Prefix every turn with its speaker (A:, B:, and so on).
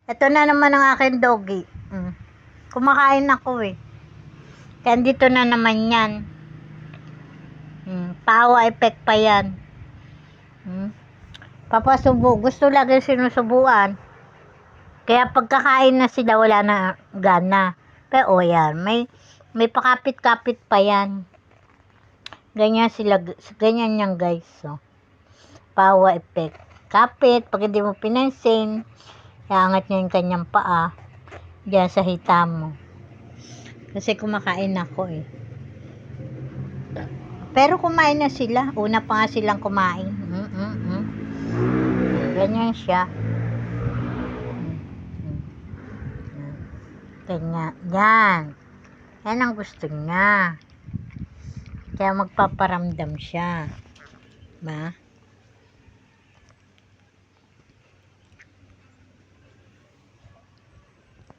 A: Ito na naman ang aking doggy. Kumakain ako eh. Kaya dito na naman yan. Pawa effect pa yan. Papasubo. Gusto lagi sinusubuan. Kaya pagkakain na sila, wala na gana. Pero yan, may pakapit-kapit pa yan. Ganyan sila, ganyan yan guys. So, pawa effect. Kapit, pag hindi mo pinansin, iangat niya yung kanyang paa. Diyan sa hita mo. Kasi kumakain ako eh. Pero kumain na sila. Una pa nga silang kumain. Ganyan siya. Ganyan. Yan. Yan ang gusto niya. Kaya magpaparamdam siya. Ba?